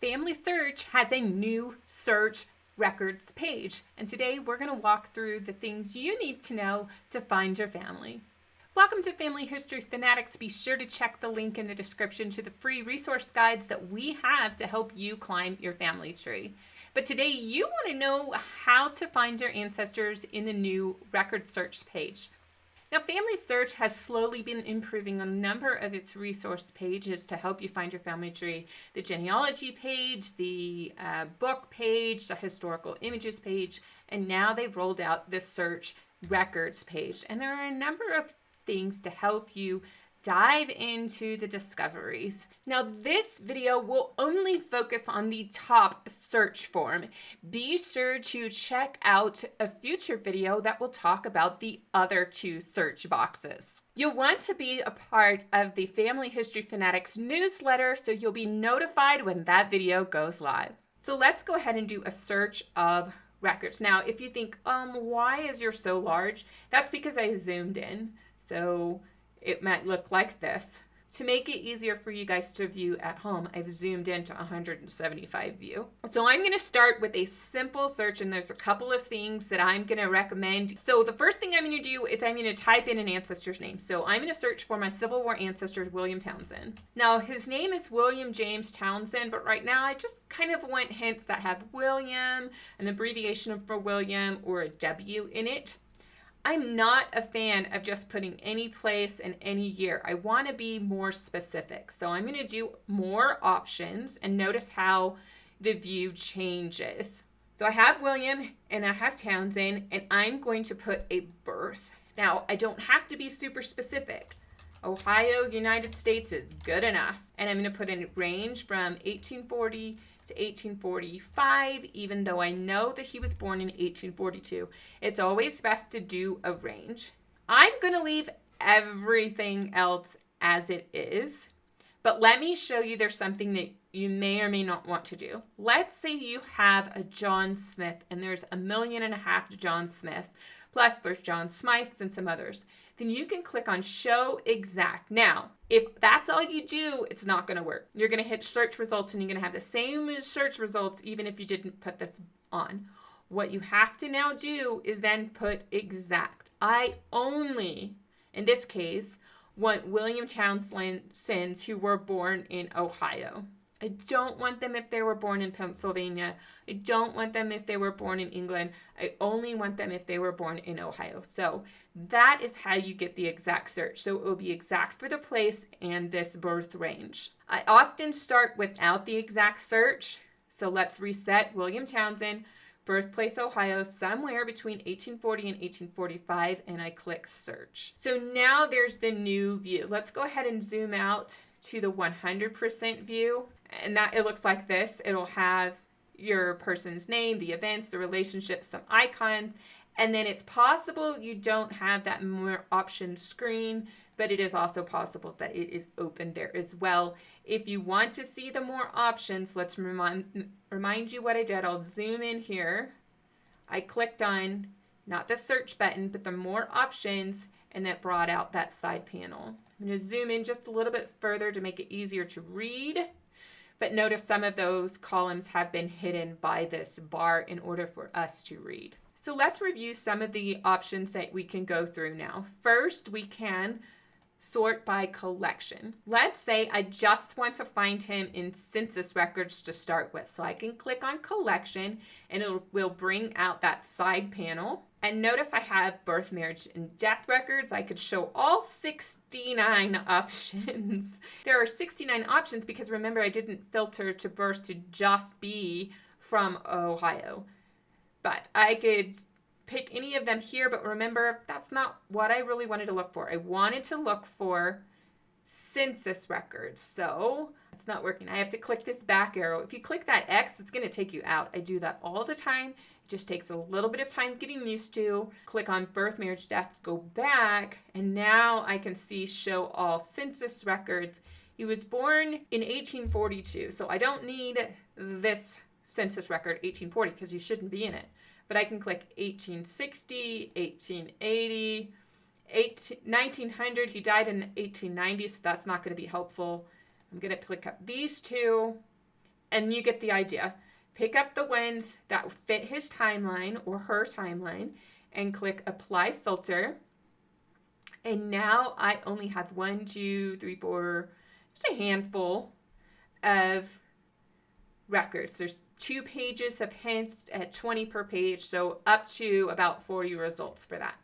FamilySearch has a new search records page, and today we're going to walk through the things you need to know to find your family. Welcome to Family History Fanatics. Be sure to check the link in the description to the free resource guides that we have to help you climb your family tree. But today you want to know how to find your ancestors in the new record search page. Now, FamilySearch has slowly been improving a number of its resource pages to help you find your family tree. The genealogy page, the book page, the historical images page, and now they've rolled out the search records page. And there are a number of things to help you dive into the discoveries. Now, this video will only focus on the top search form. Be sure to check out a future video that will talk about the other two search boxes. You'll want to be a part of the Family History Fanatics newsletter so you'll be notified when that video goes live. So let's go ahead and do a search of records. Now, if you think, why is yours so large? That's because I zoomed in. So it might look like this. To make it easier for you guys to view at home, I've zoomed into 175 view. So I'm going to start with a simple search, and there's a couple of things that I'm going to recommend. So the first thing I'm going to do is I'm going to type in an ancestor's name. So I'm going to search for my Civil War ancestor, William Townsend. Now, his name is William James Townsend, but right now I just kind of want hints that have William, an abbreviation for William, or a W in it. I'm not a fan of just putting any place and any year. I want to be more specific. So I'm going to do more options, and notice how the view changes. So I have William and I have Townsend, and I'm going to put a birth. Now, I don't have to be super specific. Ohio, United States is good enough. And I'm going to put in a range from 1840 to 1845, even though I know that he was born in 1842. It's always best to do a range. I'm going to leave everything else as it is, but let me show you there's something that you may or may not want to do. Let's say you have a John Smith, and there's 1.5 million John Smith, plus there's John Smythes and some others. Then you can click on Show Exact. Now, if that's all you do, it's not going to work. You're going to hit search results, and you're going to have the same search results even if you didn't put this on. What you have to now do is then put exact. I only, in this case, want William Townsend who were born in Ohio. I don't want them if they were born in Pennsylvania. I don't want them if they were born in England. I only want them if they were born in Ohio. So that is how you get the exact search. So it will be exact for the place and this birth range. I often start without the exact search. So let's reset William Townsend, birthplace Ohio, somewhere between 1840 and 1845, and I click search. So now there's the new view. Let's go ahead and zoom out to the 100% view. And that it looks like this. It'll have your person's name, the events, the relationships, some icons, and then it's possible you don't have that more option screen, but it is also possible that it is open there as well. If you want to see the more options, let's remind you what I did. I'll zoom in here. I clicked on not the search button, but the more options, and that brought out that side panel. I'm going to zoom in just a little bit further to make it easier to read. But notice some of those columns have been hidden by this bar in order for us to read. So let's review some of the options that we can go through now. First, we can sort by collection. Let's say I just want to find him in census records to start with. So I can click on collection, and it will bring out that side panel. And notice I have birth, marriage, and death records. I could show all 69 options. There are 69 options because remember, I didn't filter to birth to just be from Ohio. But I could pick any of them here, but remember, that's not what I really wanted to look for. I wanted to look for census records. So it's not working. I have to click this back arrow. If you click that X, it's going to take you out. I do that all the time. It just takes a little bit of time getting used to. Click on birth, marriage, death, go back, and now I can see show all census records. He was born in 1842, so I don't need this census record 1840 because he shouldn't be in it. But I can click 1860, 1880, 1900. He died in 1890, so that's not going to be helpful. I'm going to click up these two, And you get the idea. Pick up the ones that fit his timeline or her timeline and click Apply Filter. And now I only have 1, 2, 3, 4, just a handful of records. There's 2 pages of hints at 20 per page, so up to about 40 results for that.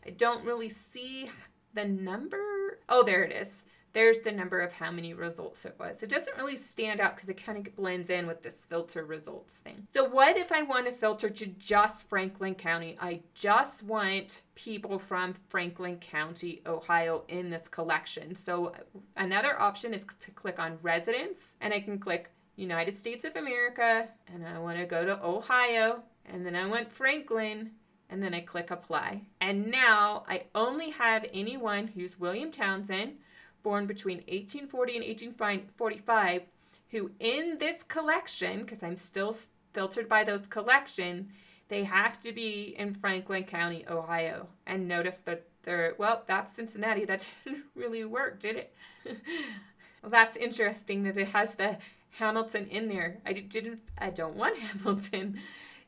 I don't really see the number. Oh, there it is. There's the number of how many results it was. It doesn't really stand out because it kind of blends in with this filter results thing. So what if I want to filter to just Franklin County? I just want people from Franklin County, Ohio in this collection. So another option is to click on residents, and I can click United States of America, and I want to go to Ohio, and then I want Franklin, and then I click apply. And now I only have anyone who's William Townsend, born between 1840 and 1845, who in this collection, because I'm still filtered by those collection, they have to be in Franklin County, Ohio. And notice that well, that's Cincinnati. That didn't really work, did it? Well, that's interesting that it has the Hamilton in there. I don't want Hamilton.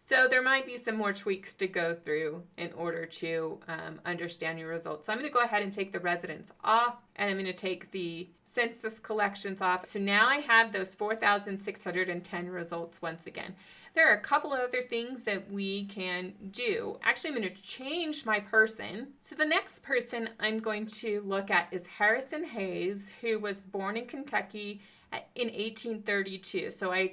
So there might be some more tweaks to go through in order to understand your results. So I'm going to go ahead and take the residents off, and I'm going to take the census collections off. So now I have those 4,610 results once again. There are a couple of other things that we can do. Actually, I'm going to change my person. So the next person I'm going to look at is Harrison Hayes, who was born in Kentucky in 1832. So I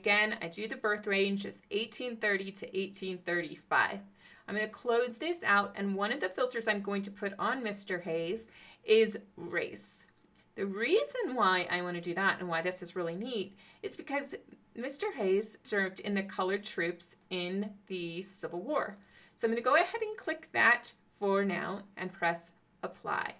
do the birth range as 1830 to 1835. I'm going to close this out, and one of the filters I'm going to put on Mr. Hayes is race. The reason why I want to do that and why this is really neat is because Mr. Hayes served in the colored troops in the Civil War. So I'm going to go ahead and click that for now and press apply.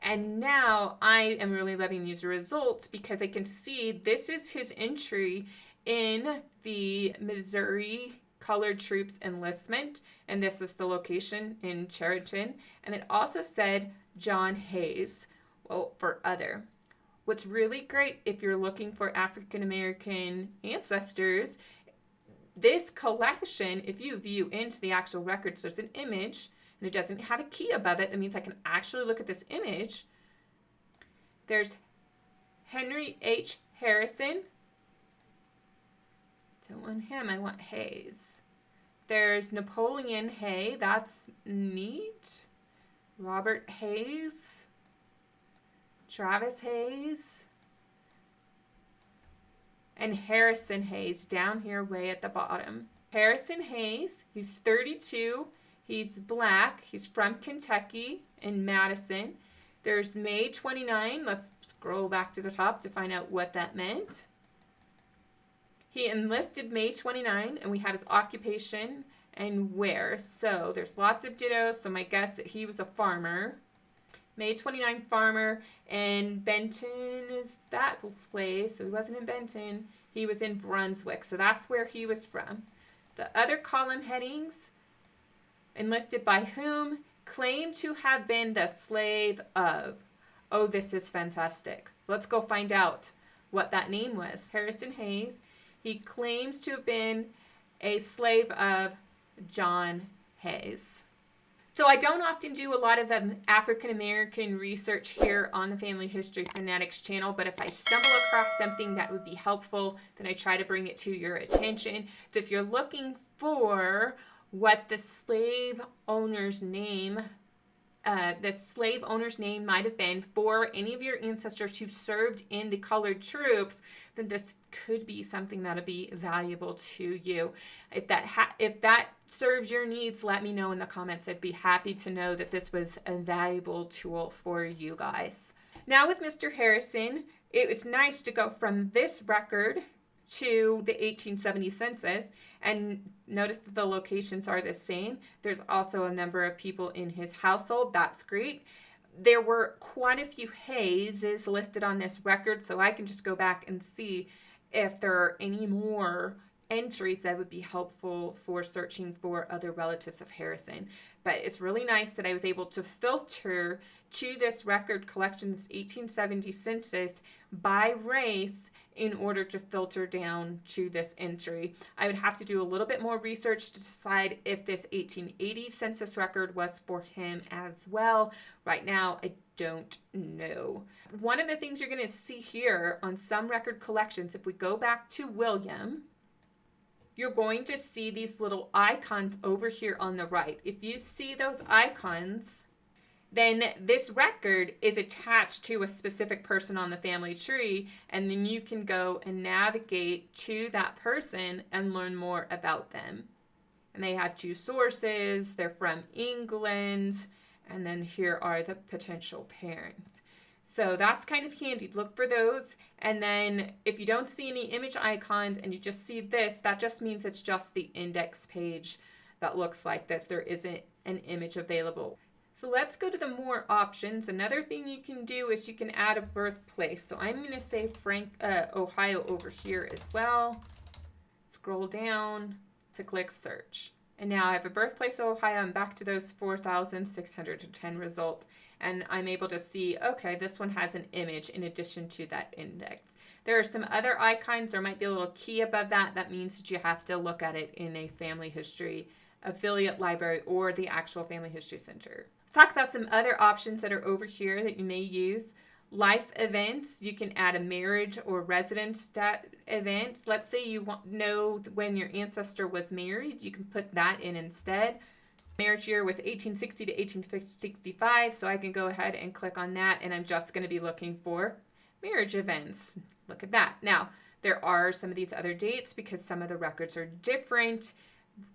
And now I am really loving these results because I can see this is his entry in the Missouri Colored Troops enlistment. And this is the location in Chariton. And it also said John Hayes, well, for other. What's really great if you're looking for African American ancestors, this collection, if you view into the actual records, there's an image and it doesn't have a key above it. That means I can actually look at this image. There's Henry H. Harrison. Don't want him, I want Hayes. There's Napoleon Hay, that's neat. Robert Hayes. Travis Hayes. And Harrison Hayes down here way at the bottom. Harrison Hayes, he's 32. He's black. He's from Kentucky in Madison. There's May 29. Let's scroll back to the top to find out what that meant. He enlisted May 29, and we have his occupation and where. So there's lots of dittos, so my guess that he was a farmer. May 29 farmer, and Benton is that place. So he wasn't in Benton. He was in Brunswick, so that's where he was from. The other column headings, enlisted by whom, claimed to have been the slave of. Oh, this is fantastic. Let's go find out what that name was. Harrison Hayes. He claims to have been a slave of John Hayes. So I don't often do a lot of African American research here on the Family History Fanatics channel, but if I stumble across something that would be helpful, then I try to bring it to your attention. So if you're looking for what the slave owner's name might have been for any of your ancestors who served in the colored troops, then this could be something that'll be valuable to you. If that serves your needs, let me know in the comments. I'd be happy to know that this was a valuable tool for you guys. Now with Mr. Harrison, it's nice to go from this record to the 1870 census, and notice that the locations are the same. There's also a number of people in his household. That's great. There were quite a few Hayeses listed on this record, so I can just go back and see if there are any more entries that would be helpful for searching for other relatives of Harrison. But it's really nice that I was able to filter to this record collection, this 1870 census, by race in order to filter down to this entry. I would have to do a little bit more research to decide if this 1880 census record was for him as well. Right now, I don't know. One of the things you're going to see here on some record collections, if we go back to William, you're going to see these little icons over here on the right. If you see those icons, then this record is attached to a specific person on the family tree, and then you can go and navigate to that person and learn more about them. And they have 2 sources, they're from England, and then here are the potential parents. So that's kind of handy. Look for those, and then if you don't see any image icons and you just see this, that just means it's just the index page that looks like this. There isn't an image available. So let's go to the more options. Another thing you can do is you can add a birthplace. So I'm going to say Ohio over here as well. Scroll down to click search. And now I have a birthplace Ohio. I'm back to those 4,610 results. And I'm able to see, okay, this one has an image in addition to that index. There are some other icons. There might be a little key above that. That means that you have to look at it in a family history affiliate library or the actual Family History Center. Let's talk about some other options that are over here that you may use. Life events, you can add a marriage or residence event. Let's say you know when your ancestor was married, you can put that in instead. Marriage year was 1860 to 1865, so I can go ahead and click on that, and I'm just going to be looking for marriage events. Look at that. Now, there are some of these other dates because some of the records are different.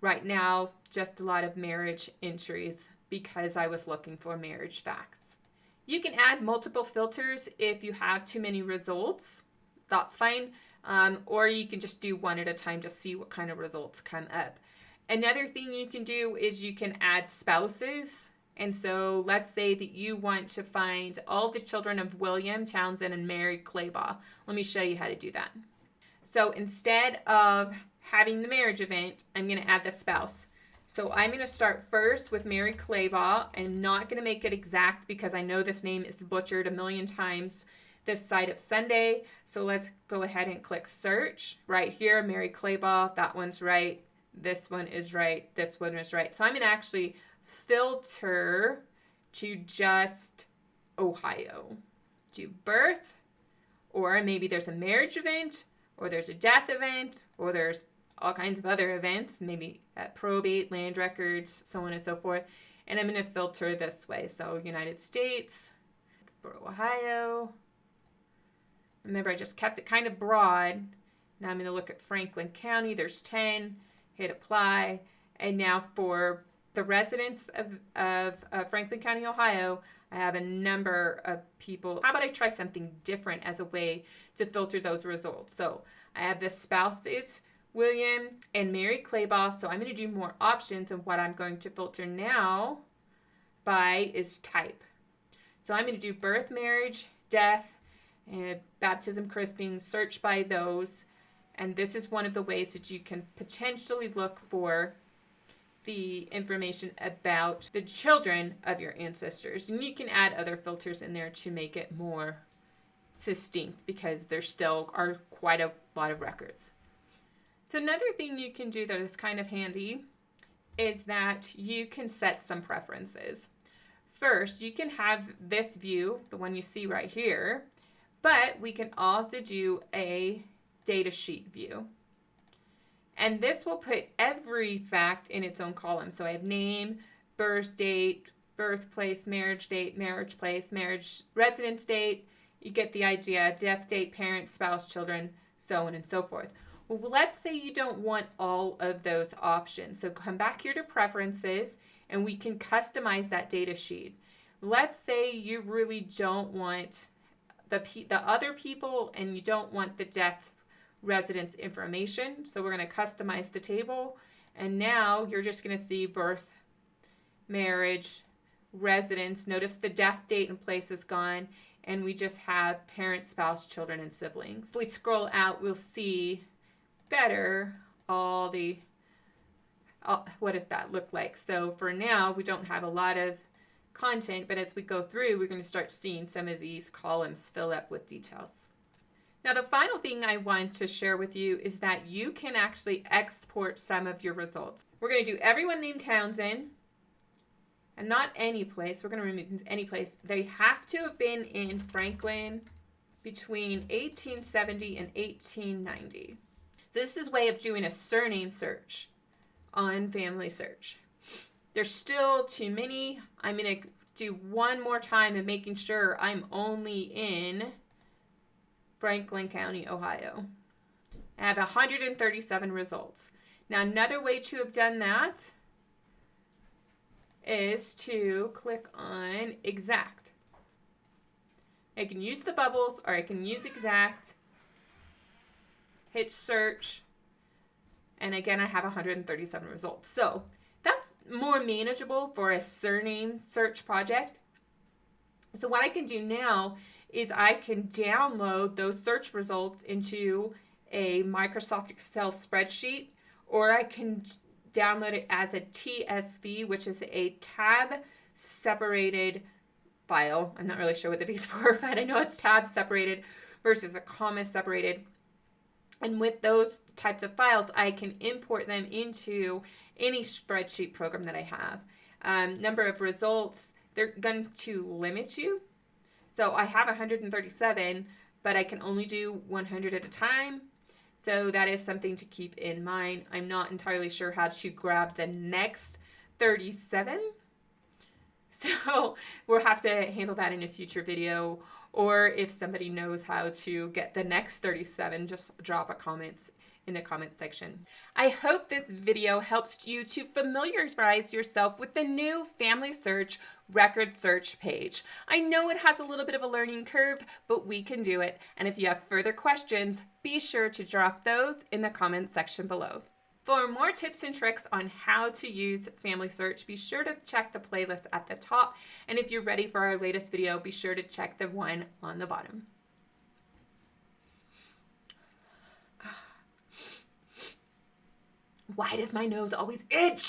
Right now, just a lot of marriage entries because I was looking for marriage facts. You can add multiple filters if you have too many results. That's fine. Or you can just do one at a time to see what kind of results come up. Another thing you can do is you can add spouses. And so let's say that you want to find all the children of William Townsend and Mary Claybaugh. Let me show you how to do that. So instead of having the marriage event, I'm going to add the spouse. So I'm going to start first with Mary Claybaugh. I'm not going to make it exact because I know this name is butchered a million times this side of Sunday. So let's go ahead and click search. Right here, Mary Claybaugh, that one's right. This one is right. This one is right. So I'm going to actually filter to just Ohio. Do birth, or maybe there's a marriage event, or there's a death event, or there's all kinds of other events, maybe probate, land records, so on and so forth. And I'm going to filter this way. So United States for Ohio. Remember, I just kept it kind of broad. Now I'm going to look at Franklin County. There's 10. Hit apply. And now for the residents of Franklin County, Ohio, I have a number of people. How about I try something different as a way to filter those results? So I have the spouses, William and Mary Claybaugh. So I'm going to do more options, and what I'm going to filter now by is type. So I'm going to do birth, marriage, death, and baptism, christening, search by those. And this is one of the ways that you can potentially look for the information about the children of your ancestors. And you can add other filters in there to make it more distinct because there still are quite a lot of records. So another thing you can do that is kind of handy is that you can set some preferences. First, you can have this view, the one you see right here, but we can also do a data sheet view. And this will put every fact in its own column. So I have name, birth date, birthplace, marriage date, marriage place, marriage residence date. You get the idea, death date, parents, spouse, children, so on and so forth. Well, let's say you don't want all of those options. So come back here to preferences and we can customize that data sheet. Let's say you really don't want the other people and you don't want the death residence information. So we're going to customize the table. And now you're just going to see birth, marriage, residence. Notice the death date and place is gone. And we just have parent, spouse, children, and siblings. If we scroll out, we'll see better what does that look like. So for now, we don't have a lot of content, but as we go through, we're going to start seeing some of these columns fill up with details. Now, the final thing I want to share with you is that you can actually export some of your results. We're going to do everyone named Townsend, and not any place. We're going to remove any place. They have to have been in Franklin between 1870 and 1890. This is a way of doing a surname search on FamilySearch. There's still too many. I'm going to do one more time and making sure I'm only in Franklin County, Ohio. I have 137 results. Now, another way to have done that is to click on exact. I can use the bubbles or I can use exact, hit search, and again, I have 137 results. So that's more manageable for a surname search project. So what I can do now is I can download those search results into a Microsoft Excel spreadsheet, or I can download it as a TSV, which is a tab separated file. I'm not really sure what the V is for, but I know it's tab separated versus a comma separated. And with those types of files, I can import them into any spreadsheet program that I have. Number of results, they're going to limit you. So I have 137, but I can only do 100 at a time. So that is something to keep in mind. I'm not entirely sure how to grab the next 37. So we'll have to handle that in a future video. Or if somebody knows how to get the next 37, just drop a comment in the comment section. I hope this video helps you to familiarize yourself with the new FamilySearch record search page. I know it has a little bit of a learning curve, but we can do it. And if you have further questions, be sure to drop those in the comment section below. For more tips and tricks on how to use FamilySearch, be sure to check the playlist at the top. And if you're ready for our latest video, be sure to check the one on the bottom. Why does my nose always itch?